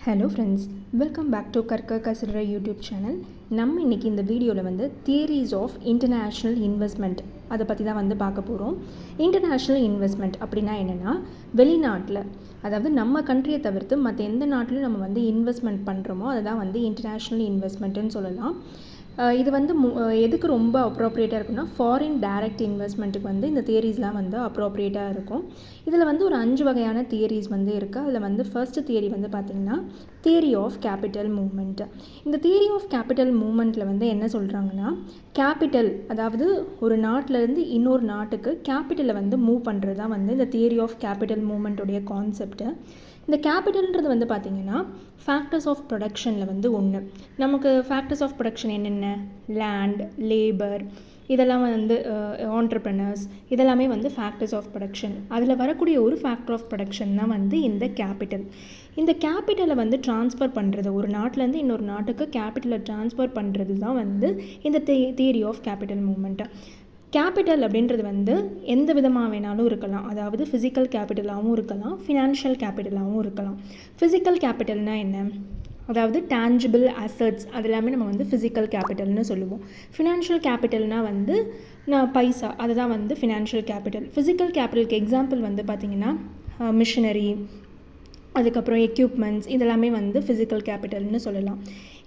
Hello friends, welcome back to கற்க கசிற YouTube channel. நம்ம இன்றைக்கி இந்த வீடியோவில் வந்து தியரிஸ் ஆஃப் இன்டர்நேஷ்னல் இன்வெஸ்ட்மெண்ட் அதை பற்றி தான் வந்து பார்க்க போகிறோம். இன்டர்நேஷ்னல் இன்வெஸ்ட்மெண்ட் அப்படின்னா என்னென்னா, வெளிநாட்டில், அதாவது நம்ம கண்ட்ரியை தவிர்த்து மற்ற எந்த நாட்டிலும் நம்ம வந்து இன்வெஸ்ட்மெண்ட் பண்ணுறோமோ அதை தான் வந்து இன்டர்நேஷ்னல் இன்வெஸ்ட்மெண்ட்டுன்னு சொல்லலாம். இது வந்து எதுக்கு ரொம்ப அப்ரோப்ரியேட்டாக இருக்குன்னா, ஃபாரின் டைரக்ட் இன்வெஸ்ட்மெண்ட்டுக்கு வந்து இந்த தியரிஸ்லாம் வந்து அப்ரோப்ரியேட்டாக இருக்கும். இதில் வந்து ஒரு 5 வகையான தியரிஸ் வந்து இருக்குது. அதில் வந்து ஃபர்ஸ்ட் தியரி வந்து பார்த்திங்கன்னா தியரி ஆஃப் கேபிட்டல் மூவ்மெண்ட். இந்த தியரி ஆஃப் கேபிட்டல் மூவ்மெண்ட்டில் வந்து என்ன சொல்கிறாங்கன்னா, கேபிட்டல், அதாவது ஒரு நாட்டிலேருந்து இன்னொரு நாட்டுக்கு கேபிட்டலை வந்து மூவ் பண்ணுறது தான் வந்து இந்த தியரி ஆஃப் கேபிட்டல் மூவ்மெண்ட்டுடைய கான்செப்ட்டு. இந்த கேபிட்டல்ன்றது வந்து பார்த்திங்கன்னா ஃபேக்டர்ஸ் ஆஃப் ப்ரொடக்ஷனில் வந்து ஒன்று. நமக்கு ஃபேக்டர்ஸ் ஆஃப் ப்ரொடக்ஷன் என்னென்ன, லேண்ட், லேபர், இதெல்லாம் வந்து ஆண்டர்ப்ரனர்ஸ், இதெல்லாமே வந்து ஃபேக்டர்ஸ் ஆஃப் ப்ரொடக்ஷன். அதில் வரக்கூடிய ஒரு ஃபேக்டர் ஆஃப் ப்ரொடக்ஷன் தான் வந்து இந்த கேபிட்டல். இந்த கேபிட்டலை வந்து ட்ரான்ஸ்ஃபர் பண்ணுறது, ஒரு நாட்டிலேருந்து இன்னொரு நாட்டுக்கு கேபிட்டலை ட்ரான்ஸ்ஃபர் பண்ணுறது தான் வந்து இந்த theory of capital movement. Capital அப்படின்றது வந்து எந்த விதமாக வேணாலும் இருக்கலாம். அதாவது ஃபிசிக்கல் கேபிட்டலாகவும் இருக்கலாம், ஃபினான்ஷியல் கேபிட்டலாகவும் இருக்கலாம். ஃபிசிக்கல் கேபிட்டல்னால் என்ன, அதாவது டேஞ்சிபிள் அசட்ஸ், அது எல்லாமே நம்ம வந்து ஃபிசிக்கல் கேபிட்டல்னு சொல்லுவோம். ஃபினான்ஷியல் கேபிட்டல்னால் வந்து பைசா, அதுதான் வந்து ஃபினான்ஷியல் கேபிட்டல். ஃபிசிக்கல் கேபிட்டலுக்கு எக்ஸாம்பிள் வந்து பார்த்திங்கன்னா மிஷினரி, அதுக்கப்புறம் எக்யூப்மெண்ட்ஸ், இதெல்லாமே வந்து ஃபிசிக்கல் கேபிட்டல்னு சொல்லலாம்.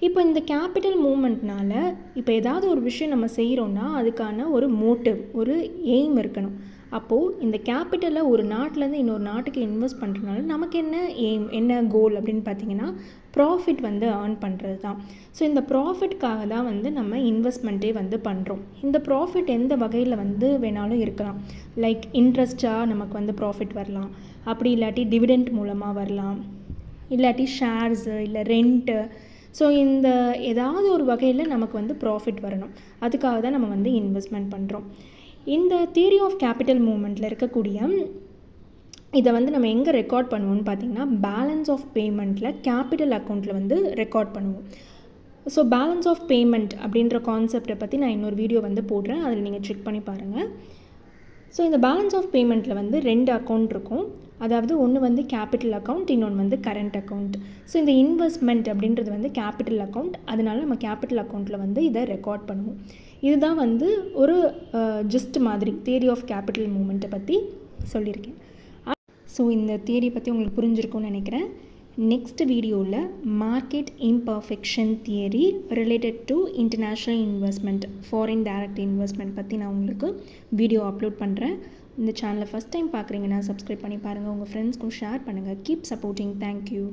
இப்போ இந்த கேபிட்டல் மூவ்மெண்ட்னால இப்போ ஏதாவது ஒரு விஷயம் நம்ம செய்கிறோன்னா அதுக்கான ஒரு மோட்டிவ், ஒரு எய்ம் இருக்கணும். அப்போது இந்த கேபிட்டலை ஒரு நாட்டிலேருந்து இன்னொரு நாட்டுக்கு இன்வெஸ்ட் பண்ணுறதுனால நமக்கு என்ன எய்ம், என்ன கோல் அப்படின்னு பார்த்திங்கன்னா, ப்ராஃபிட் வந்து ஏர்ன் பண்ணுறது தான். ஸோ இந்த ப்ராஃபிட்காக தான் வந்து நம்ம இன்வெஸ்ட்மெண்ட்டே வந்து பண்ணுறோம். இந்த ப்ராஃபிட் எந்த வகையில் வந்து வேணாலும் இருக்கலாம். லைக் இன்ட்ரெஸ்ட்டாக நமக்கு வந்து ப்ராஃபிட் வரலாம், அப்படி இல்லாட்டி டிவிடெண்ட் மூலமாக வரலாம், இல்லாட்டி ஷேர்ஸு, இல்லை ரெண்ட்டு. ஸோ இந்த ஏதாவது ஒரு வகையில் நமக்கு வந்து ப்ராஃபிட் வரணும், அதுக்காக தான் நம்ம வந்து இன்வெஸ்ட்மெண்ட் பண்ணுறோம். இந்த தியரி ஆஃப் கேபிட்டல் மூவ்மெண்ட்டில் இருக்கக்கூடிய இதை வந்து நம்ம எங்கே ரெக்கார்ட் பண்ணுவோம்னு பார்த்திங்கன்னா, பேலன்ஸ் ஆஃப் பேமெண்ட்டில் கேபிட்டல் அக்கௌண்ட்டில் வந்து ரெக்கார்ட் பண்ணுவோம். ஸோ பேலன்ஸ் ஆஃப் பேமெண்ட் அப்படின்ற கான்செப்டை பற்றி நான் இன்னொரு வீடியோ வந்து போடுறேன், அதில் நீங்கள் செக் பண்ணி பாருங்கள். ஸோ இந்த பேலன்ஸ் ஆஃப் பேமெண்ட்டில் வந்து 2 அக்கௌண்ட் இருக்கும். அதாவது ஒன்று வந்து கேபிட்டல் அக்கௌண்ட், இன்னொன்று வந்து கரண்ட் அக்கௌண்ட். ஸோ இந்த இன்வெஸ்ட்மெண்ட் அப்படின்றது வந்து கேபிட்டல் அக்கௌண்ட், அதனால நம்ம கேபிட்டல் அக்கௌண்ட்டில் வந்து இதை ரெக்கார்ட் பண்ணுவோம். இதுதான் வந்து ஒரு ஜஸ்ட் மாதிரி தியரி ஆஃப் கேபிட்டல் மூவ்மெண்ட்டை பற்றி சொல்லியிருக்கேன். ஸோ இந்த தியரி பற்றி உங்களுக்கு புரிஞ்சிருக்கும்னு நினைக்கிறேன். நெக்ஸ்ட் வீடியோவில் market imperfection theory related to international investment, foreign direct investment பற்றி நான் உங்களுக்கு வீடியோ அப்லோட் பண்ணுறேன். இந்த சேனலை ஃபஸ்ட் டைம் பார்க்குறீங்கன்னா சப்ஸ்கிரைப் பண்ணி பாருங்கள், உங்கள் ஃப்ரெண்ட்ஸ்க்கும் ஷேர் பண்ணுங்கள். Keep supporting. தேங்க்யூ.